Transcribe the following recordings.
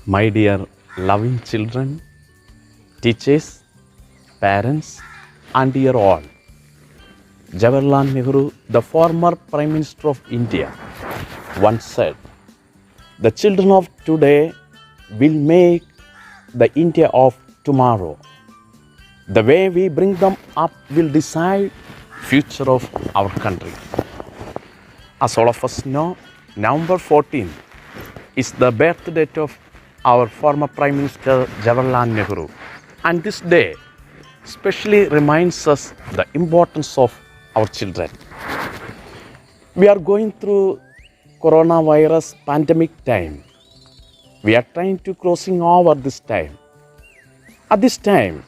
My dear loving children, teachers, parents, and dear all, Jawaharlal Nehru, the former Prime Minister of India, once said, "The children of today will make the India of tomorrow. The way we bring them up will decide future of our country." As all of us know, November 14th is the birth date of our former Prime Minister Jawaharlal Nehru. And this day especially reminds us the importance of our children. We are going through coronavirus pandemic time. We are trying to crossing over this time. At this time,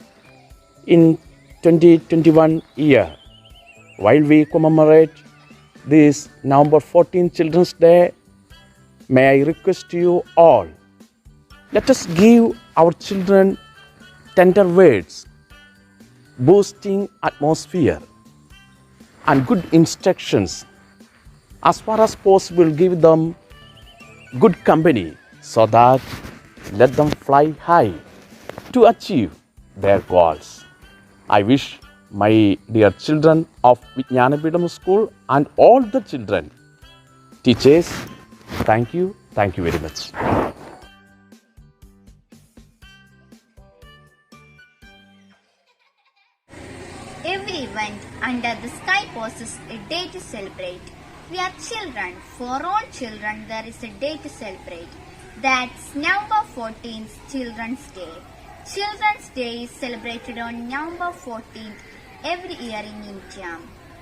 in 2021 year, while we commemorate this November 14th Children's Day, may I request you all, let us give our children tender words, boosting atmosphere, and good instructions. As far as possible, give them good company so that let them fly high to achieve their goals. I wish my dear children of Vijnanapeedom school and all the children, teachers, thank you very much. Everyone under the sky possesses a day to celebrate. We are children. For all children, there is a day to celebrate. That's November 14th, Children's Day. Children's Day is celebrated on November 14th every year in India.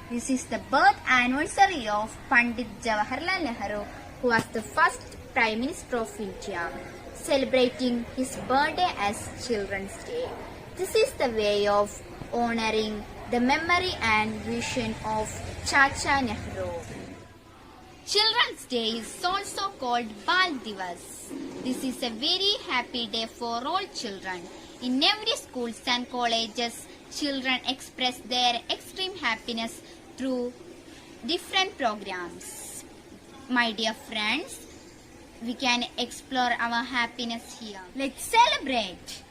This is the birth anniversary of Pandit Jawaharlal Nehru, who was the first Prime Minister of India, celebrating his birthday as Children's Day. This is the way of honoring the memory and vision of Chacha Nehru. Children's Day is also called Bal Divas. This is a very happy day for all children. In every schools and colleges, children express their extreme happiness through different programs. My dear friends, we can explore our happiness here. Let's celebrate.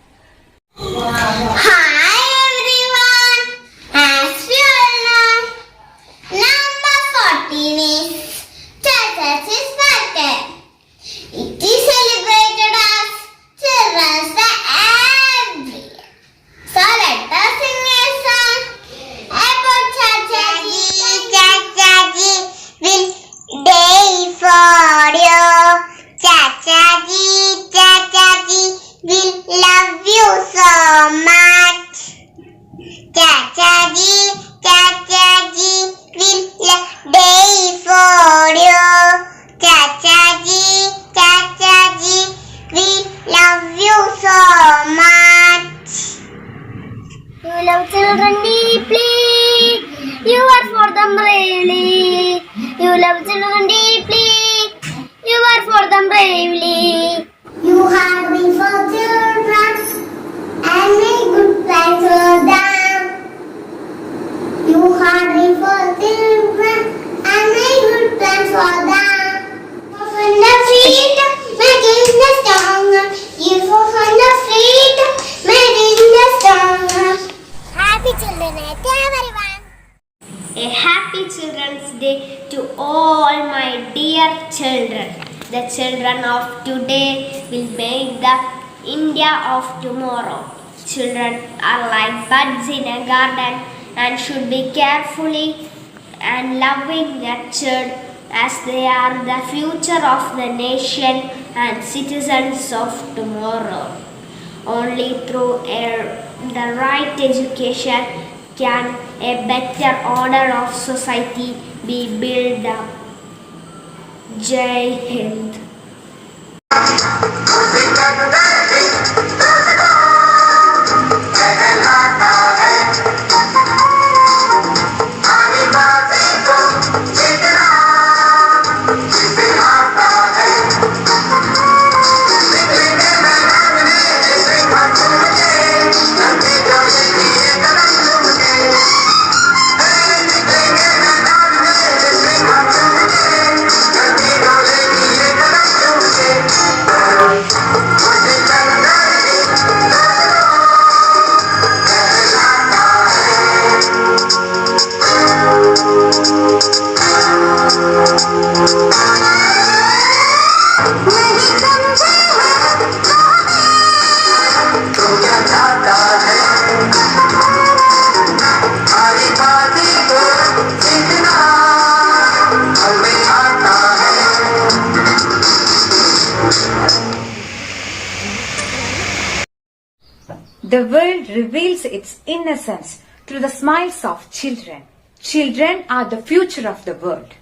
Hi everyone, as we all know, number 14 is Chacha's birthday. It is celebrated as Children's Day every year. So let us sing a song about Chachaji. Chachaji will day for you. Chachaji, Chachaji will love you so much. Chachaji, Chachaji will day for you. Chachaji, Chachaji will love you so much. You love children deeply. You are for them bravely. You love children deeply. You are for them bravely. You have been for children and make good plans for them. You have been for children and make good plans for them. For the freedom, making the stronger. You for the freedom, making the stronger. Happy Children's Day, everyone. A happy Children's Day to all my dear children. The children of today will make the India of tomorrow. Children are like buds in a garden and should be carefully and loving nurtured, as they are the future of the nation and citizens of tomorrow. Only through the right education can a better order of society be built up. Jai Hind. Bye. The world reveals its innocence through the smiles of children. Children are the future of the world.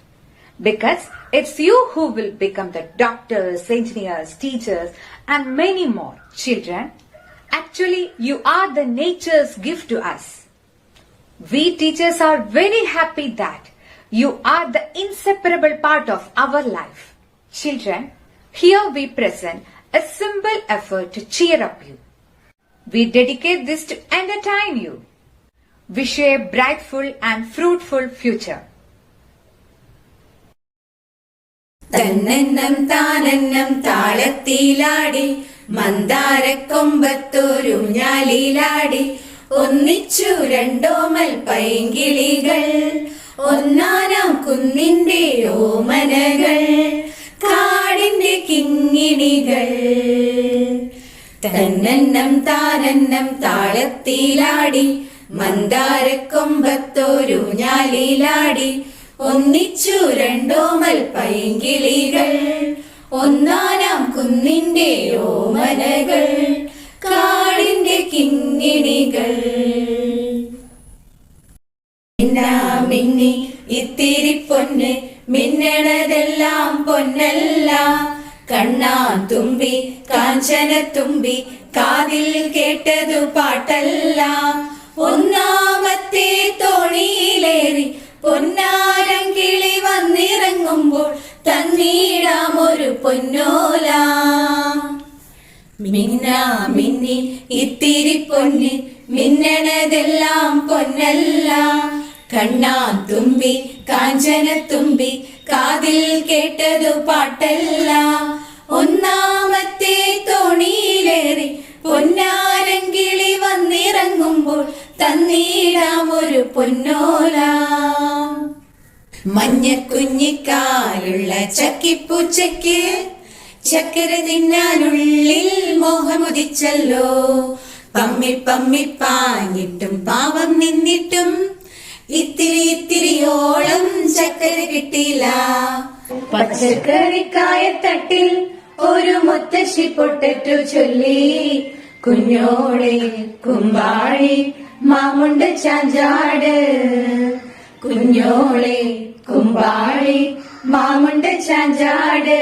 Because it's you who will become the doctors, engineers, teachers, and many more. Children, actually, you are the nature's gift to us. We teachers are very happy that you are the inseparable part of our life. Children, here we present a simple effort to cheer up you. We dedicate this to entertain you. Wish you a brightful and fruitful future. തന്നെന്നം താനെന്നം താളത്തിലാടി മന്ദാരക്കൊമ്പത്തൊരു ഞാലിലാടി ഒന്നിച്ചു രണ്ടോമൽ പൈങ്കിളികൾ ഒന്നാനാം കുന്നിന്റെ ഓമനകൾ കാടിന്റെ കിങ്ങിണികൾ തന്നെന്നം താനെന്നം താളത്തിലാടി മന്ദാരക്കൊമ്പത്തൊരു ഞാലിലാടി ഒന്നിച്ചു രണ്ടോമൽ പൈങ്കിളികൾ ഒന്നാനാം കുന്നിന്റെ ഓമനകൾ കാടിന്റെ കിങ്ങിണികൾ മിന്നി ഇത്തിരി പൊന്ന് മിന്നണതെല്ലാം പൊന്നല്ല കണ്ണാൻ തുമ്പി കാഞ്ചന തുമ്പി കാതിൽ കേട്ടതു പാട്ടല്ല ഒന്നാമത്തെ തോണിയിലേറി പൊന്നാരങ്കിളി വന്നിറങ്ങുമ്പോൾ തന്നീടാം ഒരു പൊന്നോല മിന്നാ മിന്നി ഇത്തിരി പൊന്ന് മിന്നണതെല്ലാം പൊന്നല്ല കണ്ണാൻ തുമ്പി കാഞ്ചന തുമ്പി കാതിൽ കേട്ടതു പാട്ടല്ല ഒന്നാമത്തെ തോണിയിലേറി പൊന്നാരങ്കിളി വന്നിറങ്ങുമ്പോൾ തന്നീടാം ഒരു പൊന്നോല മഞ്ഞക്കുഞ്ഞിക്കാലുള്ള ചക്കിപ്പൂച്ചയ്ക്ക് ചക്കര തിന്നാനുള്ളിൽ മോഹമുദിച്ചല്ലോ പമ്മി പമ്മി പാഞ്ഞിട്ടും പാവം നിന്നിട്ടും ഇത്തിരി ഇത്തിരിയോളം ചക്കര കിട്ടിയില്ല പച്ചക്കറിക്കായത്തട്ടിൽ ഒരു മുത്തശ്ശി പൊട്ടറ്റു ചൊല്ലി കുഞ്ഞോളെ കുമ്പാഴി മാമുണ്ട് ചാഞ്ചാട് കുഞ്ഞോളെ കുമ്പാഴി മാമുണ്ട് ചാഞ്ചാട്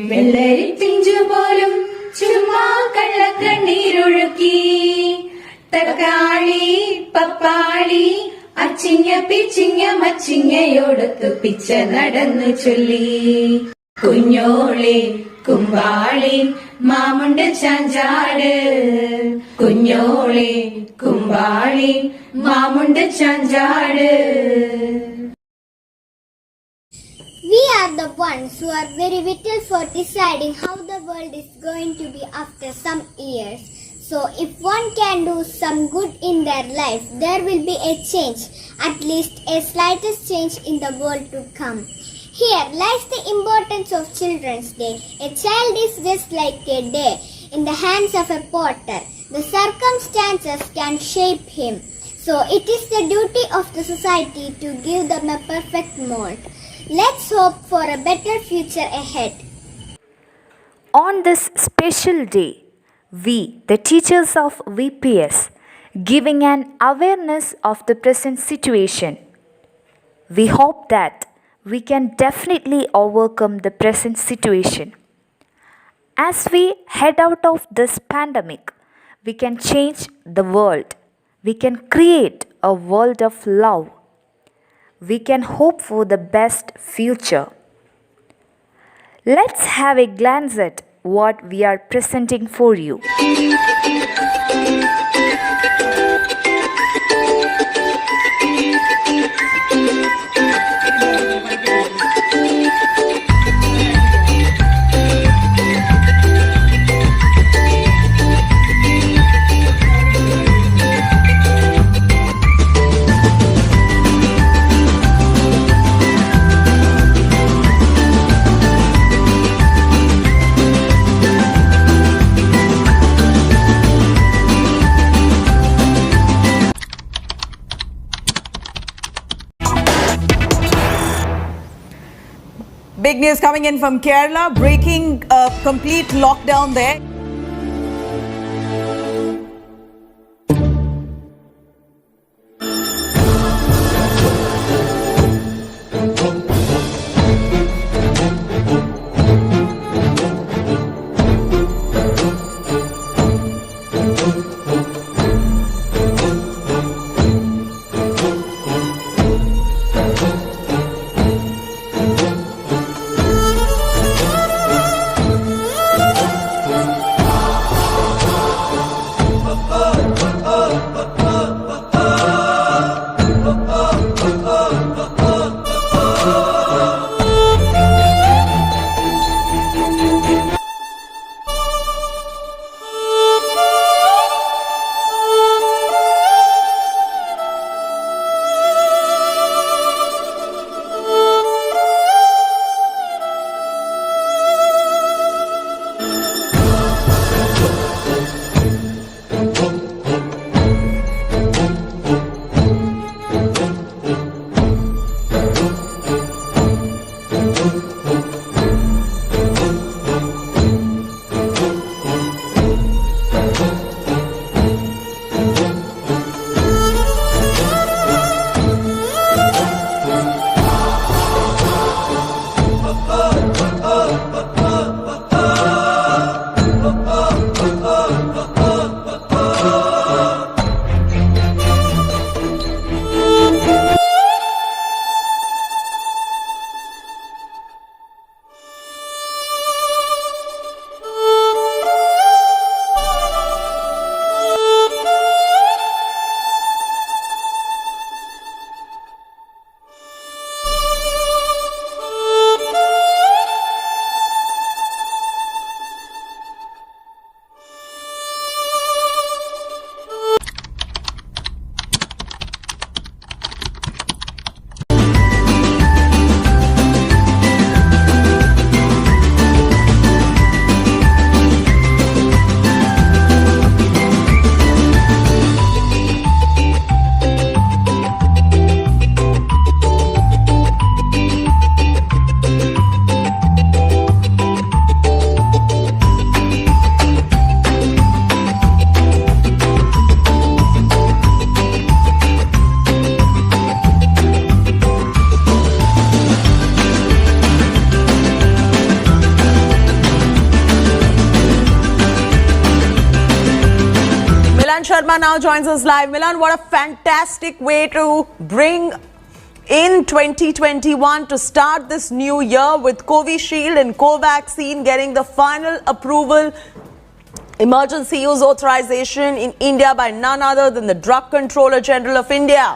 വെള്ളരി പിഞ്ചു പോലും ചുമ്മാ കള്ളക്കണ്ണീരൊഴുക്കി തക്കാളി പപ്പാളി അച്ചിങ്ങ പിച്ചിങ്ങ മച്ചിങ്ങയോടൊത്തു പിച്ച നടന്നു ചൊല്ലി കുഞ്ഞോളെ കുമ്പാളി മാമുണ്ട് ചാഞ്ചാട് കുഞ്ഞോളെ കുമ്പാളി മാമുണ്ട് ചാഞ്ചാട്. We are the ones who are very vital for deciding how the world is going to be after some years. So if one can do some good in their life, there will be a change, at least a slightest change in the world to come. Here lies the importance of Children's Day. A child is just like a day in the hands of a potter. The circumstances can shape him. So it is the duty of the society to give them a perfect mold. Let's hope for a better future ahead. On this special day, we, the teachers of VPS, giving an awareness of the present situation. We hope that we can definitely overcome the present situation. As we head out of this pandemic, we can change the world. We can create a world of love. We can hope for the best future. Let's have a glance at what we are presenting for you. Big news coming in from Kerala, breaking a complete lockdown there. Sharma now joins us live. Milan, what a fantastic way to bring in 2021 to start this new year with Covishield and Covaxin getting the final approval, emergency use authorization in India by none other than the Drug Controller General of India.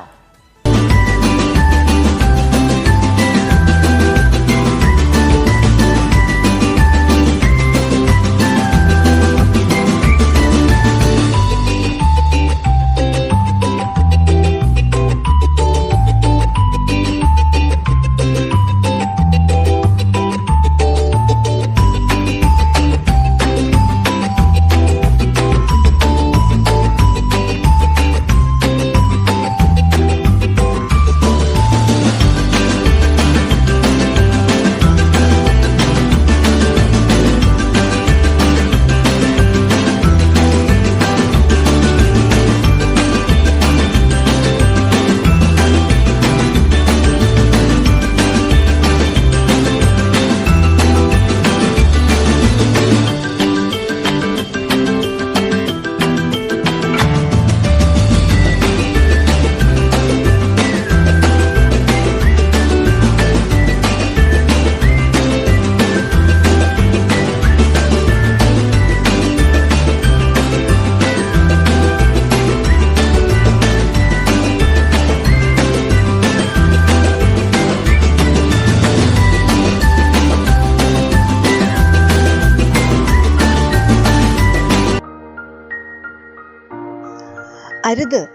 അരുത്,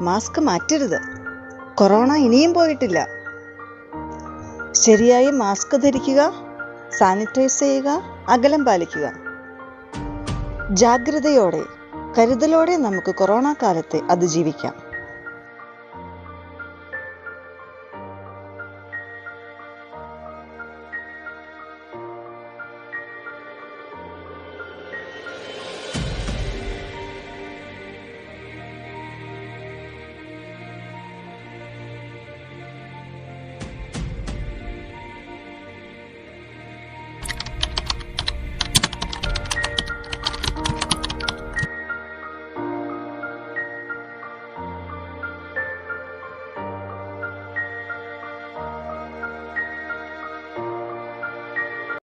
mask മാറ്റരുത്. Corona ഇനിയും പോയിട്ടില്ല. ശരിയായി mask ധരിക്കുക, sanitise ചെയ്യുക, അകലം പാലിക്കുക. ജാഗ്രതയോടെ, കരുതലോടെ നമുക്ക് കൊറോണ കാലത്തെ അതിജീവിക്കാം.